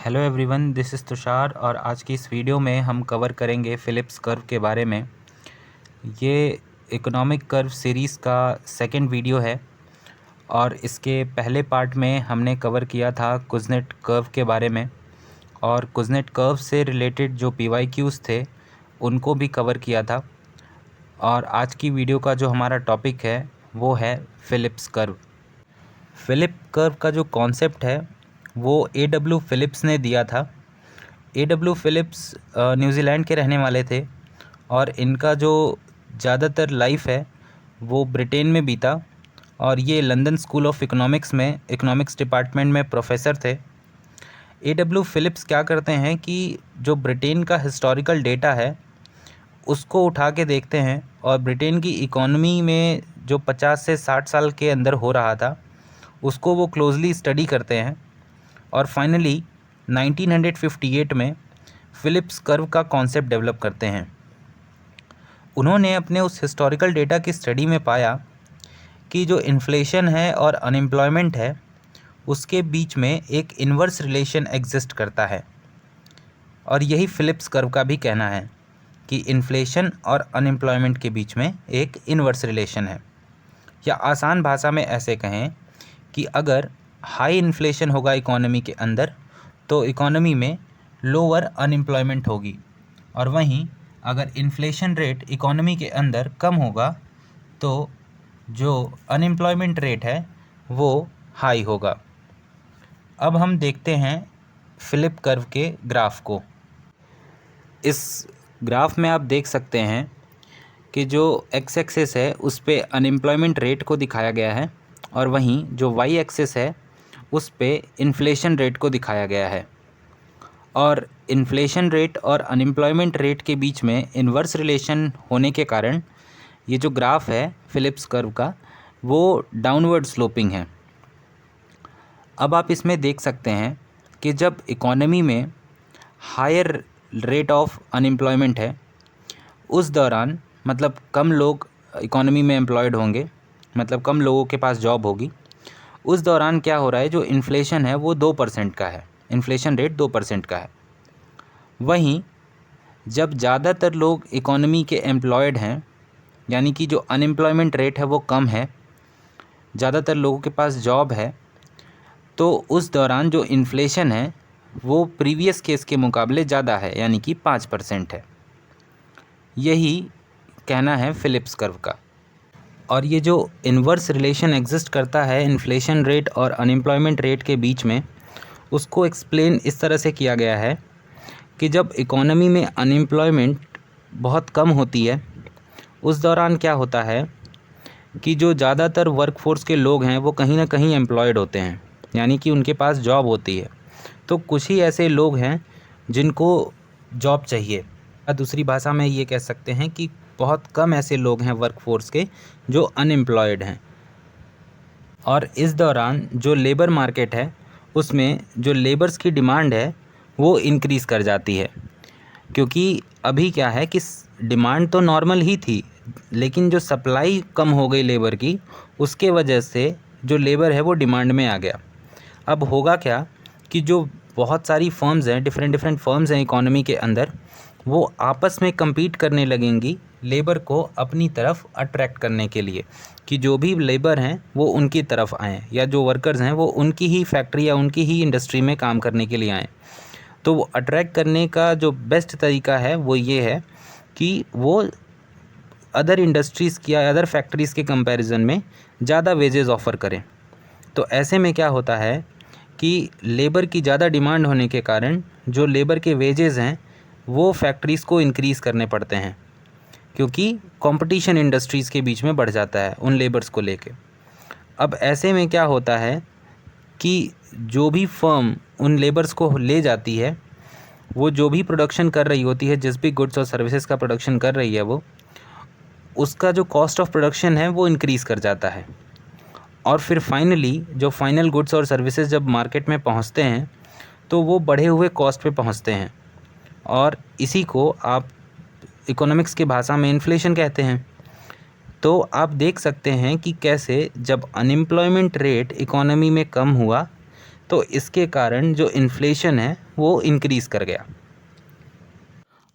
Hello everyone, this is Tushar और आज की इस वीडियो में हम कवर करेंगे फिलिप्स कर्व के बारे में। ये इकोनॉमिक कर्व सीरीज़ का सेकंड वीडियो है और इसके पहले पार्ट में हमने कवर किया था कुज़नेट कर्व के बारे में और कुज़नेट कर्व से रिलेटेड जो PYQs थे उनको भी कवर किया था। और आज की वीडियो का जो हमारा टॉपिक है वो है फिलिप्स कर्व। फिलिप कर्व का जो कॉन्सेप्ट है वो A.W. फिलिप्स ने दिया था। A.W. फिलिप्स न्यूजीलैंड के रहने वाले थे और इनका जो ज़्यादातर लाइफ है वो ब्रिटेन में बीता और ये लंदन स्कूल ऑफ इकोनॉमिक्स में इकोनॉमिक्स डिपार्टमेंट में प्रोफेसर थे। A.W. फिलिप्स क्या करते हैं कि जो ब्रिटेन का हिस्टोरिकल डेटा है उसको उठा के देखते हैं और ब्रिटेन की इकोनॉमी में जो 50 से 60 साल के अंदर हो रहा था उसको वो क्लोजली स्टडी करते हैं और फाइनली 1958 में फिलिप्स कर्व का कॉन्सेप्ट डेवलप करते हैं। उन्होंने अपने उस हिस्टोरिकल डेटा की स्टडी में पाया कि जो इन्फ्लेशन है और अनएम्प्लॉयमेंट है उसके बीच में एक इन्वर्स रिलेशन एग्जिस्ट करता है और यही फिलिप्स कर्व का भी कहना है कि इन्फ्लेशन और अनएम्प्लॉयमेंट के बीच में एक इन्वर्स रिलेशन है। या आसान भाषा में ऐसे कहें कि अगर हाई इन्फ्लेशन होगा इकोनॉमी के अंदर तो इकोनॉमी में लोअर अनएम्प्लॉयमेंट होगी और वहीं अगर इन्फ्लेशन रेट इकोनॉमी के अंदर कम होगा तो जो अनएम्प्लॉयमेंट रेट है वो हाई होगा। अब हम देखते हैं फिलिप कर्व के ग्राफ को। इस ग्राफ में आप देख सकते हैं कि जो एक्स एक्सिस है उस पे अनएम्प्लॉयमेंट रेट को दिखाया गया है और वहीं जो वाई एक्सिस है उस पे इन्फ्लेशन रेट को दिखाया गया है। और इन्फ्लेशन रेट और अनएम्प्लॉयमेंट रेट के बीच में इन्वर्स रिलेशन होने के कारण ये जो ग्राफ है फिलिप्स कर्व का वो डाउनवर्ड स्लोपिंग है। अब आप इसमें देख सकते हैं कि जब इकोनॉमी में हायर रेट ऑफ अनएम्प्लॉयमेंट है उस दौरान मतलब कम लोग इकोनॉमी में एम्प्लॉयड होंगे, मतलब कम लोगों के पास जॉब होगी। उस दौरान क्या हो रहा है, जो इन्फ्लेशन है वो 2% का है, इन्फ्लेशन रेट 2% का है। वहीं जब ज़्यादातर लोग इकोनॉमी के एम्प्लॉयड हैं यानी कि जो अनएम्प्लॉयमेंट रेट है वो कम है, ज़्यादातर लोगों के पास जॉब है, तो उस दौरान जो इन्फ्लेशन है वो प्रीवियस केस के मुकाबले ज़्यादा है यानी कि 5% है। यही कहना है फिलिप्स कर्व का। और ये जो इन्वर्स रिलेशन एग्जिस्ट करता है इन्फ्लेशन रेट और अनएम्प्लॉयमेंट रेट के बीच में, उसको एक्सप्लेन इस तरह से किया गया है कि जब इकोनॉमी में अनएम्प्लॉयमेंट बहुत कम होती है उस दौरान क्या होता है कि जो ज़्यादातर वर्कफोर्स के लोग हैं वो कहीं ना कहीं एम्प्लॉयड होते हैं यानी कि उनके पास जॉब होती है, तो कुछ ही ऐसे लोग हैं जिनको जॉब चाहिए। या दूसरी भाषा में ये कह सकते हैं कि बहुत कम ऐसे लोग हैं वर्कफोर्स के जो अनएम्प्लॉयड हैं। और इस दौरान जो लेबर मार्केट है उसमें जो लेबर्स की डिमांड है वो इंक्रीज़ कर जाती है, क्योंकि अभी क्या है कि डिमांड तो नॉर्मल ही थी लेकिन जो सप्लाई कम हो गई लेबर की, उसके वजह से जो लेबर है वो डिमांड में आ गया। अब होगा क्या कि जो बहुत सारी फर्म्स हैं, डिफरेंट फर्म्स हैं इकोनॉमी के अंदर, वो आपस में compete करने लगेंगी लेबर को अपनी तरफ अट्रैक्ट करने के लिए कि जो भी लेबर हैं वो उनकी तरफ आएँ या जो वर्कर्स हैं वो उनकी ही फैक्ट्री या उनकी ही इंडस्ट्री में काम करने के लिए आएँ। तो वो अट्रैक्ट करने का जो बेस्ट तरीका है वो ये है कि वो अदर इंडस्ट्रीज़ की या अदर फैक्ट्रीज़ के कंपैरिजन में ज़्यादा वेजेस ऑफ़र करें। तो ऐसे में क्या होता है कि लेबर की ज़्यादा डिमांड होने के कारण जो लेबर के वेजेस हैं वो फैक्ट्रीज़ को इंक्रीज़ करने पड़ते हैं, क्योंकि कंपटीशन इंडस्ट्रीज़ के बीच में बढ़ जाता है उन लेबर्स को लेके। अब ऐसे में क्या होता है कि जो भी फर्म उन लेबर्स को ले जाती है, वो जो भी प्रोडक्शन कर रही होती है, जिस भी गुड्स और सर्विसेज का प्रोडक्शन कर रही है वो, उसका जो कॉस्ट ऑफ प्रोडक्शन है वो इंक्रीज़ कर जाता है। और फिर फाइनली जो फाइनल गुड्स और सर्विसेज जब मार्केट में पहुंचते हैं तो वो बढ़े हुए कॉस्ट पे पहुंचते हैं और इसी को आप इकोनॉमिक्स की भाषा में इन्फ्लेशन कहते हैं। तो आप देख सकते हैं कि कैसे जब अनएम्प्लॉयमेंट रेट इकोनॉमी में कम हुआ तो इसके कारण जो इन्फ्लेशन है वो इंक्रीज़ कर गया।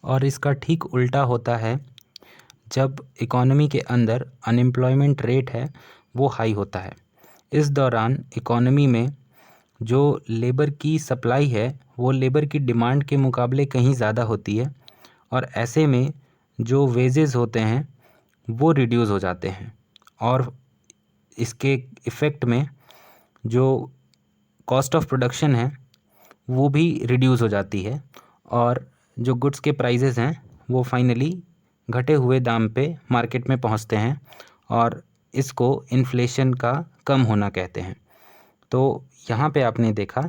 और इसका ठीक उल्टा होता है जब इकॉनमी के अंदर अनएम्प्लॉयमेंट रेट है वो हाई होता है। इस दौरान इकॉनमी में जो लेबर की सप्लाई है वो लेबर की डिमांड के मुकाबले कहीं ज़्यादा होती है, और ऐसे में जो वेजेस होते हैं वो रिड्यूस हो जाते हैं, और इसके इफ़ेक्ट में जो कॉस्ट ऑफ प्रोडक्शन है वो भी रिड्यूस हो जाती है, और जो गुड्स के प्राइसेस हैं वो फाइनली घटे हुए दाम पे मार्केट में पहुंचते हैं, और इसको इन्फ्लेशन का कम होना कहते हैं। तो यहाँ पे आपने देखा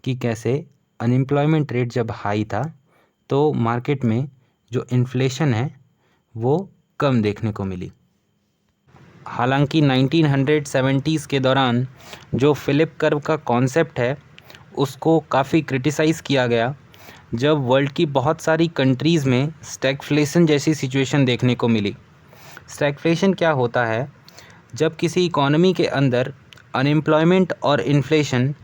कि कैसे अनएम्प्लॉयमेंट रेट जब हाई था तो मार्केट में जो इन्फ्लेशन है वो कम देखने को मिली। हालांकि 1970s के दौरान जो फिलिप कर्व का कॉन्सेप्ट है उसको काफ़ी क्रिटिसाइज़ किया गया, जब वर्ल्ड की बहुत सारी कंट्रीज़ में स्टैगफ्लेशन जैसी सिचुएशन देखने को मिली। स्टैगफ्लेशन क्या होता है? जब किसी इकॉनमी के अंदर अनएम्प्लॉयमेंट और इन्फ्लेशन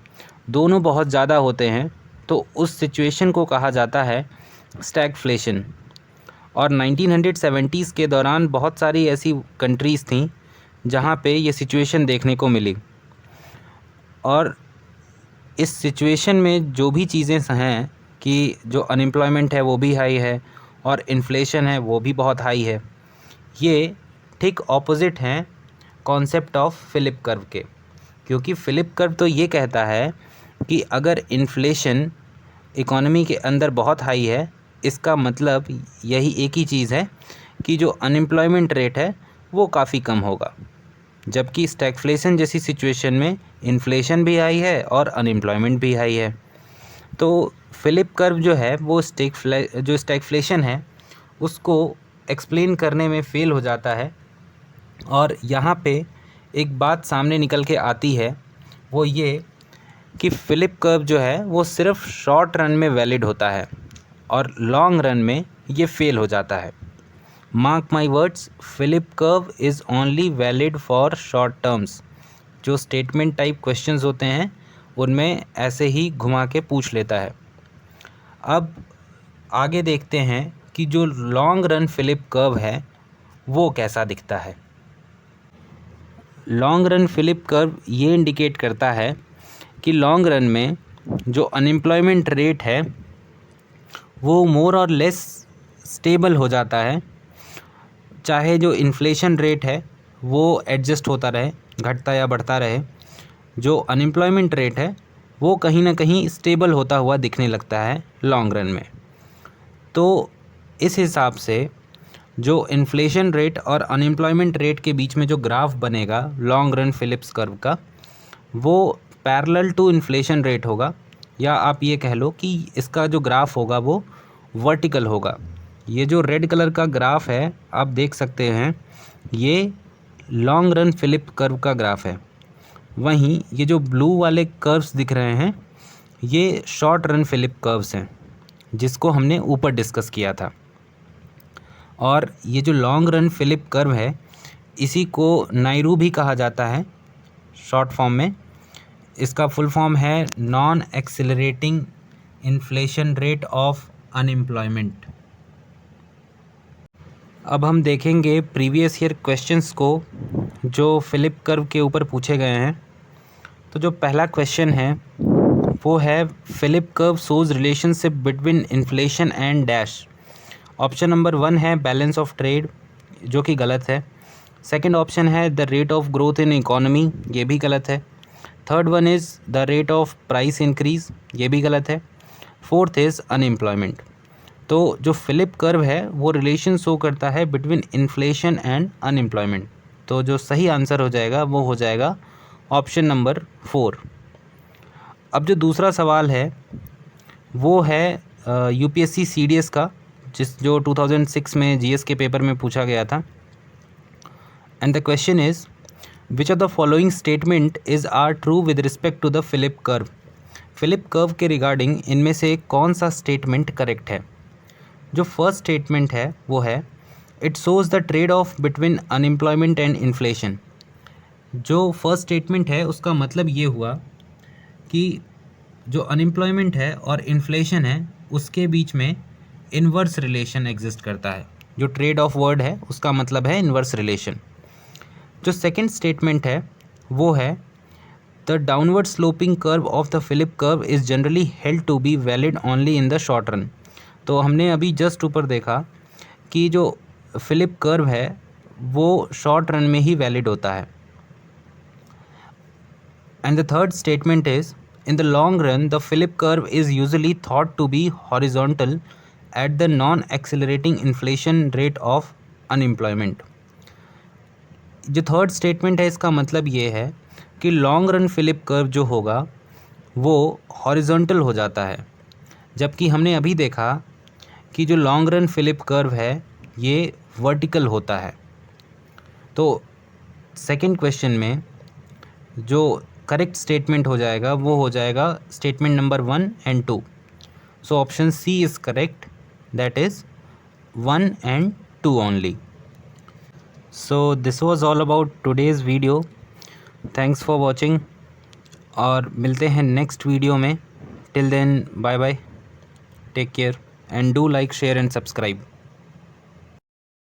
दोनों बहुत ज़्यादा होते हैं तो उस सिचुएशन को कहा जाता है स्टैगफ्लेशन। और 1970s के दौरान बहुत सारी ऐसी कंट्रीज़ थीं जहाँ पे ये सिचुएशन देखने को मिली, और इस सिचुएशन में जो भी चीज़ें हैं कि जो अनएम्प्लॉयमेंट है वो भी हाई है और इन्फ्लेशन है वो भी बहुत हाई है, ये ठीक ऑपोजिट हैं कॉन्सेप्ट ऑफ फिलिप कर्व के। क्योंकि फिलिप कर्व तो ये कहता है कि अगर इन्फ्लेशन इकॉनमी के अंदर बहुत हाई है इसका मतलब यही एक ही चीज़ है कि जो अनएम्प्लॉयमेंट रेट है वो काफ़ी कम होगा, जबकि स्टैगफ्लेशन जैसी सिचुएशन में इन्फ्लेशन भी हाई है और अनएम्प्लॉयमेंट भी हाई है। तो फिलिप कर्व जो है वो जो स्टैगफ्लेशन है उसको एक्सप्लेन करने में फ़ेल हो जाता है, और यहाँ पे एक बात सामने निकल के आती है, वो ये कि फिलिप कर्व जो है वो सिर्फ शॉर्ट रन में वैलिड होता है और लॉन्ग रन में ये फ़ेल हो जाता है। Mark my words, Phillips curve is only valid for short terms. जो स्टेटमेंट टाइप क्वेश्चंस होते हैं उनमें ऐसे ही घुमा के पूछ लेता है। अब आगे देखते हैं कि जो लॉन्ग रन फिलिप कर्व है वो कैसा दिखता है। लॉन्ग रन फिलिप कर्व ये इंडिकेट करता है कि लॉन्ग रन में जो अनएम्प्लॉयमेंट रेट है वो मोर और लेस स्टेबल हो जाता है, चाहे जो इन्फ्लेशन रेट है वो एडजस्ट होता रहे, घटता या बढ़ता रहे, जो अनएम्प्लॉयमेंट रेट है वो कहीं ना कहीं स्टेबल होता हुआ दिखने लगता है लॉन्ग रन में। तो इस हिसाब से जो इन्फ्लेशन रेट और अनएम्प्लॉयमेंट रेट के बीच में जो ग्राफ बनेगा लॉन्ग रन फिलिप्स कर्व का, वो पैरेलल टू इन्फ्लेशन रेट होगा, या आप ये कह लो कि इसका जो ग्राफ होगा वो वर्टिकल होगा। ये जो रेड कलर का ग्राफ है आप देख सकते हैं ये लॉन्ग रन फिलिप कर्व का ग्राफ है, वहीं ये जो ब्लू वाले कर्व्स दिख रहे हैं ये शॉर्ट रन फिलिप कर्व्स हैं जिसको हमने ऊपर डिस्कस किया था। और ये जो लॉन्ग रन फिलिप कर्व है इसी को नायरू भी कहा जाता है शॉर्ट फॉर्म में। इसका फुल फॉर्म है non accelerating inflation rate of unemployment. अब हम देखेंगे प्रीवियस ईयर क्वेश्चंस को जो फिलिप कर्व के ऊपर पूछे गए हैं। तो जो पहला क्वेश्चन है वो है Phillips curve shows relationship between inflation and dash. Option number 1 है बैलेंस ऑफ ट्रेड, जो कि गलत है। सेकंड ऑप्शन है the rate of growth in economy, ये भी गलत है। Third one is the rate of price increase, ये भी गलत है। Fourth is unemployment. तो जो फिलिप कर्व है वो रिलेशन शो करता है बिटवीन इन्फ्लेशन एंड अनएम्प्लॉयमेंट। तो जो सही आंसर हो जाएगा वो हो जाएगा ऑप्शन नंबर 4। अब जो दूसरा सवाल है वो है यूपीएससी सीडीएस का, जो 2006 में जीएस के पेपर में पूछा गया था। And the question is which of the following statement is are true with respect to the Phillips curve. Phillips curve के रिगार्डिंग इनमें से कौन सा स्टेटमेंट करेक्ट है। जो फर्स्ट स्टेटमेंट है वो है it shows the trade off between unemployment and inflation. जो फर्स्ट स्टेटमेंट है उसका मतलब ये हुआ कि जो अनएम्प्लॉयमेंट है और इन्फ्लेशन है उसके बीच में इन्वर्स रिलेशन एग्जिस्ट करता है। जो ट्रेड ऑफ वर्ड है उसका मतलब है इन्वर्स रिलेशन। जो सेकंड स्टेटमेंट है वो है the downward sloping curve of the Phillips curve is generally held to be valid only in the short run. तो हमने अभी जस्ट ऊपर देखा कि जो फिलिप कर्व है वो शॉर्ट रन में ही वैलिड होता है। And the third statement is in the long run the Philip curve is usually thought to be horizontal at the non-accelerating inflation rate of unemployment। जो थर्ड स्टेटमेंट है इसका मतलब ये है कि लॉन्ग रन फिलिप कर्व जो होगा वो हॉरिजॉन्टल हो जाता है, जबकि हमने अभी देखा कि जो लॉन्ग रन फिलिप कर्व है ये वर्टिकल होता है। तो सेकंड क्वेश्चन में जो करेक्ट स्टेटमेंट हो जाएगा वो हो जाएगा statement number 1 and 2। So option C is correct, that is 1 and 2 only. So this was all about today's video. Thanks for watching और मिलते हैं नेक्स्ट वीडियो में। Till then bye bye, take care and do like share and subscribe.